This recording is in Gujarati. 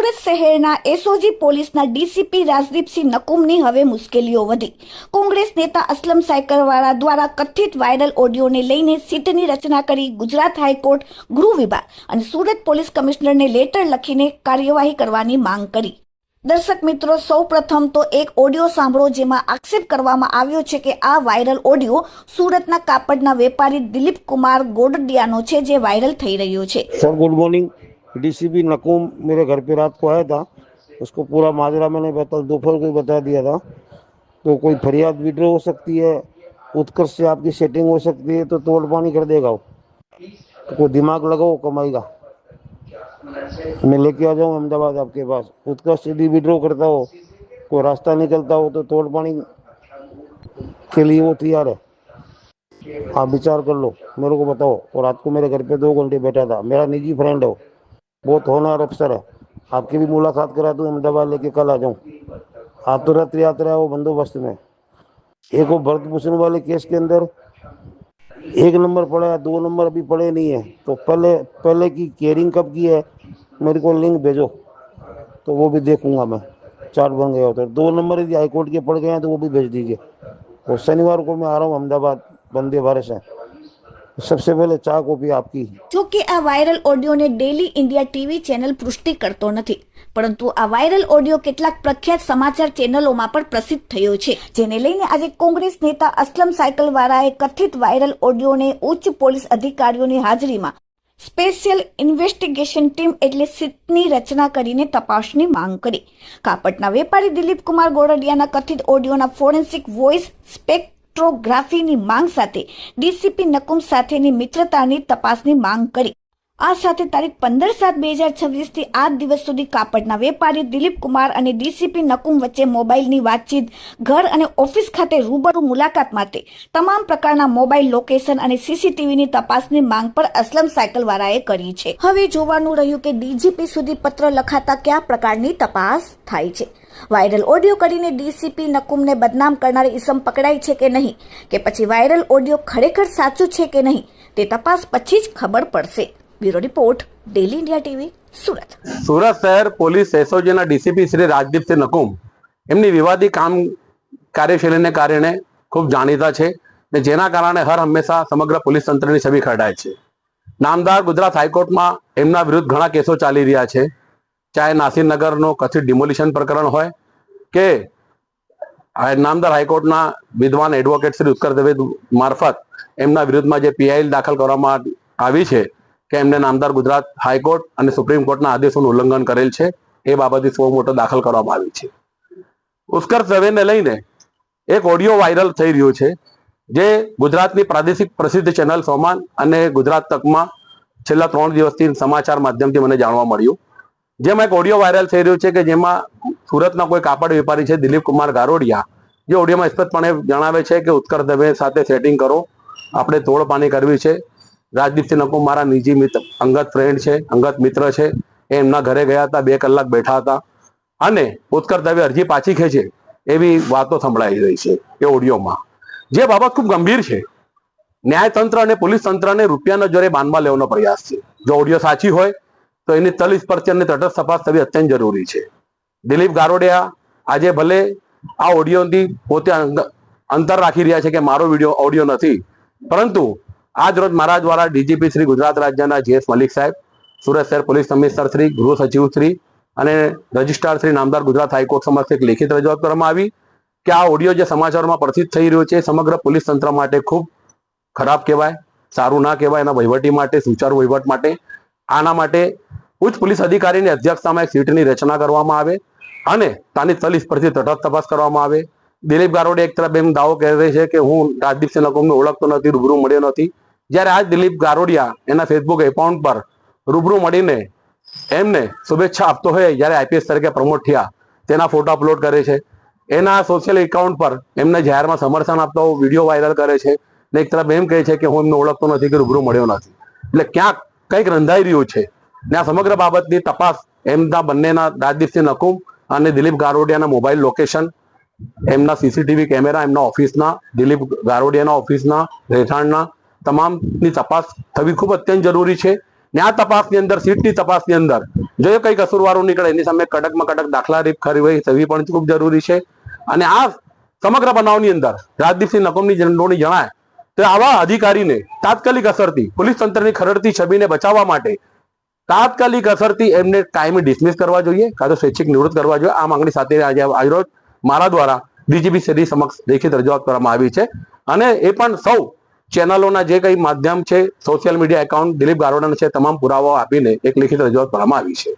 સુરત શહેરના એસઓજી પોલીસના ડીસીપી રાજદીપસિંહ નકુમની હવે મુશ્કેલીઓ વધી. કોંગ્રેસ નેતા અસલમ સાયકલવાળા દ્વારા કથિત વાયરલ ઓડિયોને લઈને સીટની રચના કરી ગુજરાત હાઈકોર્ટ, ગૃહ વિભાગ અને સુરત પોલીસ કમિશનરને લેટર લખીને કાર્યવાહી કરવાની માંગ કરી. દર્શક મિત્રો, સૌપ્રથમ તો એક ઓડિયો સાંભળો જેમાં આક્ષેપ કરવામાં આવ્યો છે કે આ વાયરલ ઓડિયો સુરતના કાપડના વેપારી દિલીપ કુમાર ગોરડિયાનો છે, જે વાયરલ થઈ રહ્યો છે. Sir good morning. डीसीपी नकुम मेरे घर पे रात को आया था, उसको पूरा माजरा मैंने दोपहर को बता दिया था। तो कोई फरियाद विड्रॉ हो सकती है, उत्कर्ष से आपकी सेटिंग हो सकती है, तो तोड़ पानी कर देगा वो। तो कोई दिमाग लगाओ, कमाएगा। मैं लेके आ जाऊँ अहमदाबाद आपके पास। उत्कर्ष यदि विड्रॉ करता हो, कोई रास्ता निकलता हो, तो तोड़ पानी के लिए वो तैयार है। आप विचार कर लो, मेरे को बताओ। और रात को मेरे घर पे 2 घंटे बैठा था। मेरा निजी फ्रेंड है, बहुत होनहार अफसर है। आपकी भी मुलाकात करा दूं, अहमदाबाद लेके कल आ जाऊं। आप तो रथ यात्रा है वो बंदोबस्त में। एक वो भरत भूषण वाले केस के अंदर 1 नंबर पड़ा है, 2 नंबर अभी पड़े नहीं है। तो पहले की केयरिंग कब की है, मेरे को लिंक भेजो, तो वो भी देखूंगा मैं। चार्ट बन गया हो तो 2 नंबर यदि हाईकोर्ट के पड़ गए हैं तो वो भी भेज दीजिए। और शनिवार को मैं आ रहा हूँ अहमदाबाद वंदे भारत से। सबसे पहले 4 कॉपी आपकी। જો કે આ વાયરલ ઓડિયોને ડેલી ઇન્ડિયા ટીવી ચેનલ પુષ્ટિ કરતો નથી, પરંતુ આ વાયરલ ઓડિયો કેટલાક પ્રખ્યાત સમાચાર ચેનલોમાં પણ પ્રસિદ્ધ થયો છે, જેને લઈને આજે કોંગ્રેસ નેતા અસલમ સાયકલવાળાએ કથિત વાયરલ ઓડિયોને ઉચ્ચ પોલીસ અધિકારીઓની હાજરીમાં સ્પેશિયલ ઇન્વેસ્ટિગેશન ટીમ એટલે સીટની રચના કરીને તપાસની માંગ કરી. કાપડના વેપારી દિલીપ કુમાર ગોરડિયાના કથિત ઓડિયોના ફોરેન્સિક વોઇસ સ્પેક્ટ્રોગ્રાફીની માંગ સાથે ડીસીપી નકુમ સાથેની મિત્રતાની તપાસની માંગ કરી. આ સાથે તારીખ 15/7/2026 થી 8 દિવસ સુધી કાપડના વેપારી દિલીપ કુમાર અને ડીસીપી નકુમ વચ્ચે મોબાઈલની વાતચીત, ઘર અને ઓફિસ ખાતે રૂબરૂ મુલાકાત માટે તમામ પ્રકારના મોબાઈલ લોકેશન અને સીસીટીવીની તપાસની માંગ પર અસલમ સાયકલવાળાએ કરી છે. હવે જોવાનું રહ્યું કે ડીજીપી સુધી પત્ર લખાતા કયા પ્રકારની તપાસ થાય છે. વાયરલ ઓડિયો કરીને ડીસીપી નકુમને બદનામ કરનારી ઇસમ પકડાઈ છે કે નહીં, કે પછી વાયરલ ઓડિયો ખરેખર સાચું છે કે નહીં, તે તપાસ પછી જ ખબર પડશે. Bureau report, daily India TV, Surat. Surat શહેર પોલીસ એસઓજીના ડીસીપી શ્રી રાજદીપસિંહ નકુમ એમની વિવાદી કાર્યશૈલીને કારણે ખૂબ જાણીતા છે, ને જેના કારણે હર હંમેશા સમગ્ર પોલીસ તંત્રની છબી ખરડાય છે. નામદાર ગુજરાત હાઈકોર્ટમાં એમના વિરુદ્ધ ઘણા કેસો ચાલી રહ્યા છે, ચાહે નાસિરનગરનો કથિત ડિમોલિશન પ્રકરણ હોય કે નામદાર હાઈકોર્ટના વિદ્વાન એડવોકેટ શ્રી ઉત્કર્ષ દવે મારફત એમના વિરુદ્ધમાં જે પીઆઈએલ દાખલ કરવામાં આવી છે કે એમને નામદાર ગુજરાત હાઈકોર્ટ અને સુપ્રીમ કોર્ટના આદેશોનું ઉલ્લંઘન કરેલ છે, એ બાબતે સો મોટો દાખલ કરવામાં આવી છે. ઉત્કર્ષ દવેને લઈને એક ઓડિયો વાયરલ થઈ રહ્યો છે, જે ગુજરાતની પ્રાદેશિક પ્રસિદ્ધ ચેનલ સોમાન અને ગુજરાત તકમાં છેલ્લા 3 દિવસથી સમાચાર માધ્યમથી મને જાણવા મળ્યું. જેમાં એક ઓડિયો વાયરલ થઈ રહ્યો છે કે જેમાં સુરતના કોઈ કાપડ વેપારી છે દિલીપ કુમાર ગારોડિયા, જે ઓડિયોમાં સ્પષ્ટપણે જણાવે છે કે ઉત્કર્ષ દવે સાથે સેટિંગ કરો, આપણે તોડપાણી કરવી છે. રાજદીપસિંહ નકુમ મારા નિજી મિત્ર, અંગત ફ્રેન્ડ છે, અંગત મિત્ર છે. એ એમના ઘરે ગયા હતા, 2 કલાક બેઠા હતા અને ઉત્કર્ષ દવે અરજી પાછી ખેંચે એવી વાતો સંભળાઈ રહી છે એ ઓડિયોમાં, જે બાબત ખૂબ ગંભીર છે. ન્યાયતંત્ર અને પોલીસ તંત્રને રૂપિયાના જોરે બાંધવા લેવાનો પ્રયાસ છે. જો ઓડિયો સાચી હોય તો એની તલસ્પર્શી અને તટસ્થ તપાસ થવી અત્યંત જરૂરી છે. દિલીપ ગારોડિયા આજે ભલે આ ઓડિયોથી પોતે અંતર રાખી રહ્યા છે કે મારો ઓડિયો નથી, પરંતુ આજ રોજ મારા દ્વારા ડીજીપી શ્રી ગુજરાત રાજ્યના જીએસ મલિક સાહેબ, સુરત શહેર પોલીસ કમિશનર શ્રી, ગૃહ સચિવ શ્રી અને રજિસ્ટ્રાર શ્રી નામદાર ગુજરાત હાઈકોર્ટ સમક્ષ એક લેખિત રજૂઆત કરવામાં આવી કે આ ઓડિયો જે સમાચારોમાં પ્રસિદ્ધ થઈ રહ્યો છે સમગ્ર પોલીસ તંત્ર માટે ખૂબ ખરાબ કહેવાય, સારું ના કહેવાય. એના વહીવટી માટે, સુચારુ વહીવટ માટે, આના માટે ઉચ્ચ પોલીસ અધિકારીની અધ્યક્ષતામાં એક સીટની રચના કરવામાં આવે અને તાની તલીસ પરથી તટસ્થ તપાસ કરવામાં આવે. દિલીપ ગારોડિયા એક તરફ એમ દાવો કરી રહી છે કે હું રાજદીપસિંહ નકુમને ઓળખતો નથી, રૂબરૂ મળ્યો નથી, જ્યારે આજ દિલીપ ગારોડિયા એના ફેસબુક એકાઉન્ટ પર રૂબરૂ મળીને એમને શુભેચ્છા આપતો હોય, જ્યારે આઈપીએસ તરીકે પ્રમોટ થયા તેના ફોટો અપલોડ કરે છે, એના સોશિયલ એકાઉન્ટ પર એમને જાહેરમાં સમર્થન આપતો વિડીયો વાયરલ કરે છે, ને એક તરફ એમ કહે છે કે હું એમને ઓળખતો નથી કે રૂબરૂ મળ્યો નથી. એટલે ક્યાંક કંઈક રંધાઈ રહ્યું છે, ને આ સમગ્ર બાબતની તપાસ એમના બંનેના રાજદીપસિંહ નકુમ અને દિલીપ ગારોડિયાના મોબાઈલ લોકેશન, એમના સીસીટીવી કેમેરા, એમના ઓફિસના, દિલીપ ગારોડિયાના ઓફિસના રહેઠાણના તમામની તપાસ થવી ખૂબ અત્યંત જરૂરી છે. ને આ તપાસની અંદર, સીટની તપાસની અંદર જો એ કઈ કસૂરવારો નીકળે એની સામે કડકમાં કડક દાખલા કાર્યવાહી થવી પણ ખૂબ જરૂરી છે. અને આ સમગ્ર બનાવની અંદર રાજદીપસિંહ નકુમની નોંધણી જણાય તો આવા અધિકારીને તાત્કાલિક અસરથી પોલીસ તંત્રની ખરડતી છબીને બચાવવા માટે તાત્કાલિક અસરથી એમને કાયમી ડિસમિસ કરવા જોઈએ, કાં તો સ્વૈચ્છિક નિવૃત્ત કરવા જોઈએ. આ માંગણી સાથે આજે આજરોજ મારા દ્વારા ડીજીપી શ્રી સમક્ષ લેખિત રજૂઆત કરવામાં આવી છે. અને એ પણ સૌ ચેનલોના જે કઈ માધ્યમ છે, સોશિયલ મીડિયા એકાઉન્ટ દિલીપ ગારોડાના છે, તમામ પુરાવાઓ આપીને એક લેખિત રજૂઆત કરવામાં આવી છે.